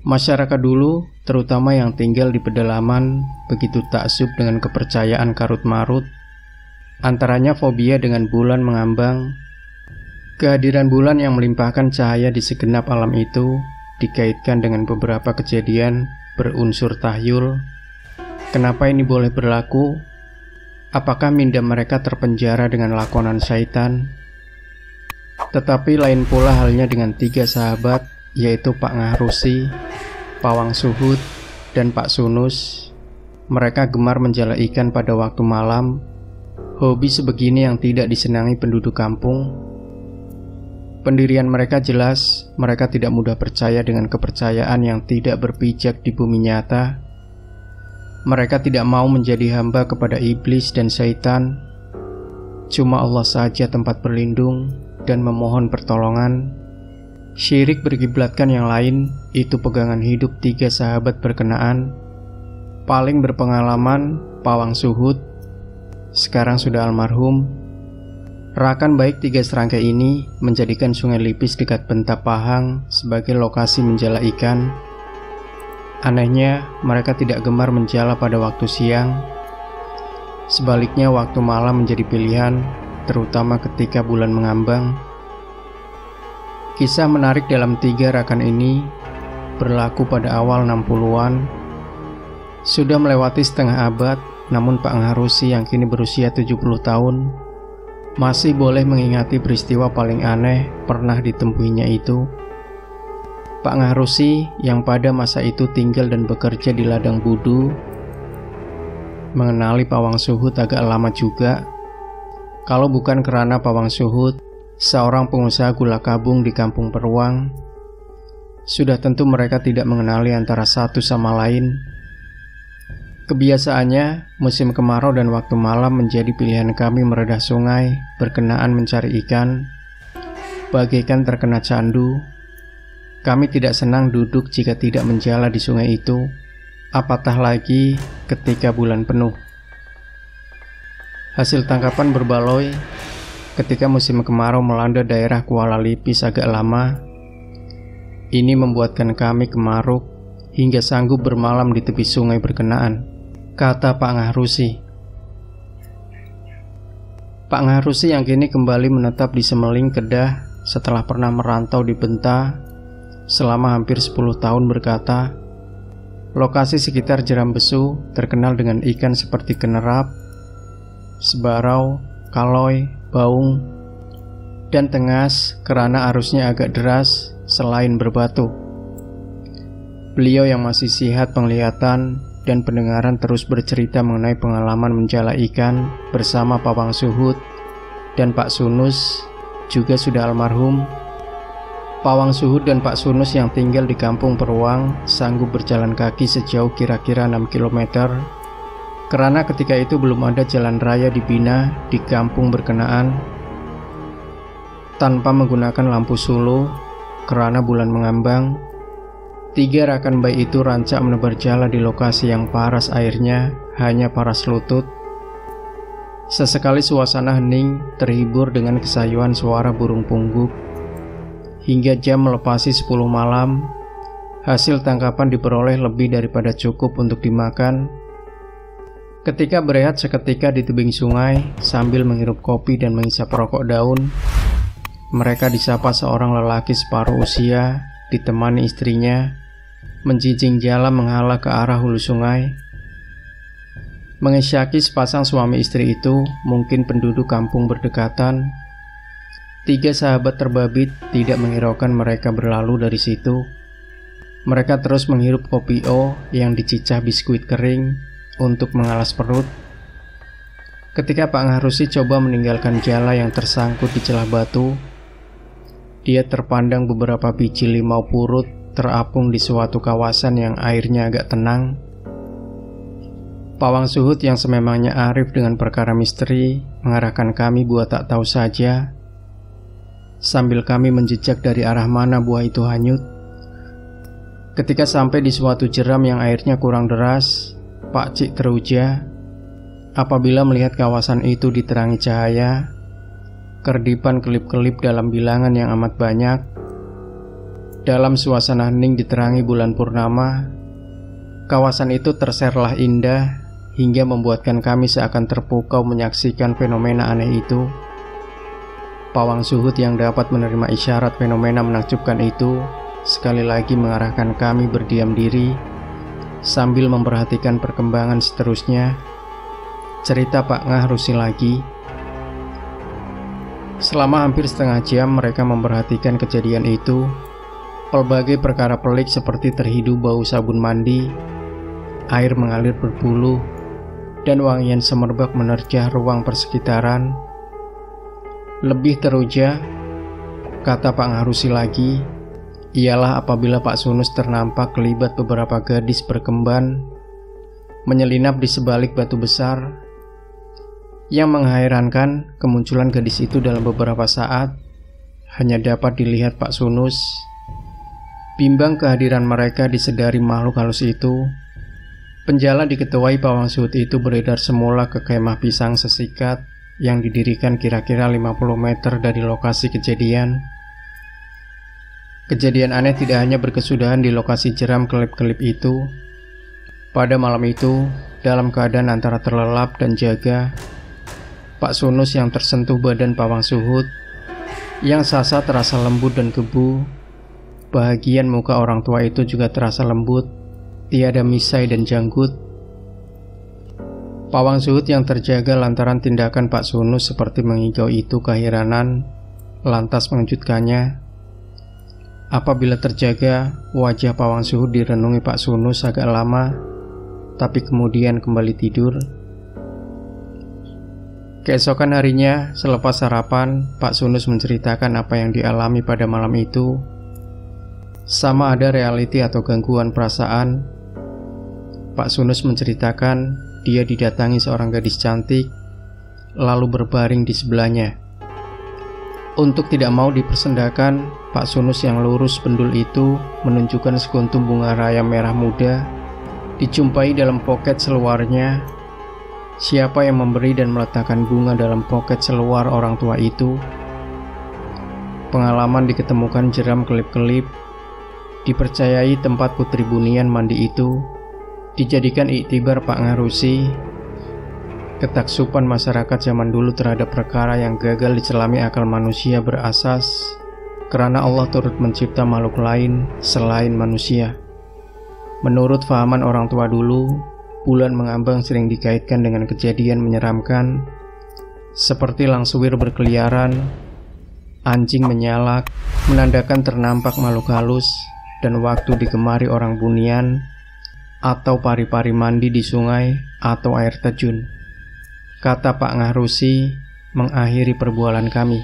Masyarakat dulu, terutama yang tinggal di pedalaman, begitu taksub dengan kepercayaan karut-marut, antaranya fobia dengan bulan mengambang. Kehadiran bulan yang melimpahkan cahaya di segenap alam itu dikaitkan dengan beberapa kejadian berunsur tahyul. Kenapa ini boleh berlaku? Apakah minda mereka terpenjara dengan lakonan syaitan? Tetapi lain pula halnya dengan 3 sahabat, yaitu Pak Ngahrusi, Pawang Suhud, dan Pak Sunus. Mereka gemar menjala ikan pada waktu malam, hobi sebegini yang tidak disenangi penduduk kampung. Pendirian mereka jelas, mereka tidak mudah percaya dengan kepercayaan yang tidak berpijak di bumi nyata. Mereka tidak mau menjadi hamba kepada iblis dan syaitan. Cuma Allah saja tempat berlindung dan memohon pertolongan. Syirik berkiblatkan yang lain, itu pegangan hidup 3 sahabat berkenaan. Paling berpengalaman, Pawang Suhud, sekarang sudah almarhum. Rakan baik 3 serangkai ini menjadikan Sungai Lipis dekat Benta Pahang sebagai lokasi menjala ikan. Anehnya, mereka tidak gemar menjala pada waktu siang. Sebaliknya, waktu malam menjadi pilihan, terutama ketika bulan mengambang. Kisah menarik dalam 3 rakan ini berlaku pada awal 60-an. Sudah melewati setengah abad, namun Pak Ngahrusi yang kini berusia 70 tahun masih boleh mengingati peristiwa paling aneh pernah ditempuinya itu. Pak Ngahrusi yang pada masa itu tinggal dan bekerja di ladang budu mengenali Pawang Suhud agak lama juga. Kalau bukan karena Pawang Suhud seorang pengusaha gula kabung di Kampung Peruang, sudah tentu mereka tidak mengenali antara satu sama lain. Kebiasaannya, musim kemarau dan waktu malam menjadi pilihan kami meredah sungai berkenaan mencari ikan. Bagaikan terkena candu, kami tidak senang duduk jika tidak menjala di sungai itu, apatah lagi ketika bulan penuh. Hasil tangkapan berbaloi ketika musim kemarau melanda daerah Kuala Lipis agak lama. Ini membuatkan kami kemaruk hingga sanggup bermalam di tepi sungai berkenaan, kata Pak Ngahrusi. Pak Ngahrusi yang kini kembali menetap di Semeling, Kedah setelah pernah merantau di Benta selama hampir 10 tahun berkata, lokasi sekitar Jeram Besu terkenal dengan ikan seperti kenerap, sebarau, kaloi, baung, dan tengas karena arusnya agak deras selain berbatu. Beliau yang masih sihat penglihatan dan pendengaran terus bercerita mengenai pengalaman menjala ikan bersama Pawang Suhud dan Pak Sunus, juga sudah almarhum. Pawang Suhud dan Pak Sunus yang tinggal di Kampung Peruang sanggup berjalan kaki sejauh kira-kira 6 km karena ketika itu belum ada jalan raya dibina di kampung berkenaan. Tanpa menggunakan lampu suluh karena bulan mengambang, 3 rakan bayi itu rancak menebar jala di lokasi yang paras airnya hanya paras lutut. Sesekali suasana hening terhibur dengan kesayuan suara burung pungguk. Hingga jam melepasi 10 malam, hasil tangkapan diperoleh lebih daripada cukup untuk dimakan. Ketika berehat seketika di tebing sungai sambil menghirup kopi dan menghisap rokok daun, mereka disapa seorang lelaki separuh usia ditemani istrinya menjinjing jala menghala ke arah hulu sungai. Mengisyaki sepasang suami istri itu mungkin penduduk kampung berdekatan. 3 sahabat terbabit tidak menghiraukan mereka berlalu dari situ. Mereka terus menghirup kopi O yang dicicah biskuit kering untuk mengalas perut. Ketika Pak Ngahrusi coba meninggalkan jala yang tersangkut di celah batu, dia terpandang beberapa biji limau purut terapung di suatu kawasan yang airnya agak tenang. Pawang Suhud yang sememangnya arif dengan perkara misteri mengarahkan kami buat tak tahu saja, sambil kami menjejak dari arah mana buah itu hanyut. Ketika sampai di suatu jeram yang airnya kurang deras, Pak Cik teruja apabila melihat kawasan itu diterangi cahaya, kerdipan kelip-kelip dalam bilangan yang amat banyak. Dalam suasana hening diterangi bulan purnama, kawasan itu terserlah indah hingga membuatkan kami seakan terpukau menyaksikan fenomena aneh itu. Pawang Suhud yang dapat menerima isyarat fenomena menakjubkan itu sekali lagi mengarahkan kami berdiam diri sambil memperhatikan perkembangan seterusnya. Cerita Pak Ngah Rusi lagi. Selama hampir setengah jam mereka memperhatikan kejadian itu. Pelbagai perkara pelik seperti terhidu bau sabun mandi, air mengalir berbulu, dan wangian semerbak menerjah ruang persekitaran. Lebih teruja, kata Pak Ngarusi lagi, ialah apabila Pak Sunus ternampak kelibat beberapa gadis berkemban menyelinap di sebalik batu besar. Yang menghairankan, kemunculan gadis itu dalam beberapa saat hanya dapat dilihat Pak Sunus. Bimbang kehadiran mereka disedari makhluk halus itu, penjala diketuai Pawang Suhud itu beredar semula ke kemah pisang sesikat yang didirikan kira-kira 50 meter dari lokasi kejadian. Kejadian aneh tidak hanya berkesudahan di lokasi jeram kelip-kelip itu. Pada malam itu, dalam keadaan antara terlelap dan jaga, Pak Sunus yang tersentuh badan Pawang Suhud, yang sasa terasa lembut dan kebu. Bahagian muka orang tua itu juga terasa lembut, tiada misai dan janggut. Pawang Suhud yang terjaga lantaran tindakan Pak Sunus seperti mengigau itu keheranan, lantas mengejutkannya. Apabila terjaga, wajah Pawang Suhud direnungi Pak Sunus agak lama, tapi kemudian kembali tidur. Keesokan harinya, selepas sarapan, Pak Sunus menceritakan apa yang dialami pada malam itu. Sama ada realiti atau gangguan perasaan. Pak Sunus menceritakan dia didatangi seorang gadis cantik, lalu berbaring di sebelahnya. Untuk tidak mau dipersendakan, Pak Sunus yang lurus pendul itu menunjukkan sekuntum bunga raya merah muda, dijumpai dalam poket seluarnya. Siapa yang memberi dan meletakkan bunga dalam poket seluar orang tua itu? Pengalaman diketemukan jeram kelip-kelip. Dipercayai tempat Putri Bunian mandi itu dijadikan iktibar Pak Ngarusi. Ketaksupan masyarakat zaman dulu terhadap perkara yang gagal diselami akal manusia berasas karena Allah turut mencipta makhluk lain selain manusia. Menurut fahaman orang tua dulu, bulan mengambang sering dikaitkan dengan kejadian menyeramkan seperti langsuwir berkeliaran, anjing menyalak, menandakan ternampak makhluk halus, dan waktu digemari orang bunian atau pari-pari mandi di sungai atau air terjun. Kata Pak Ngarusi mengakhiri perbualan kami.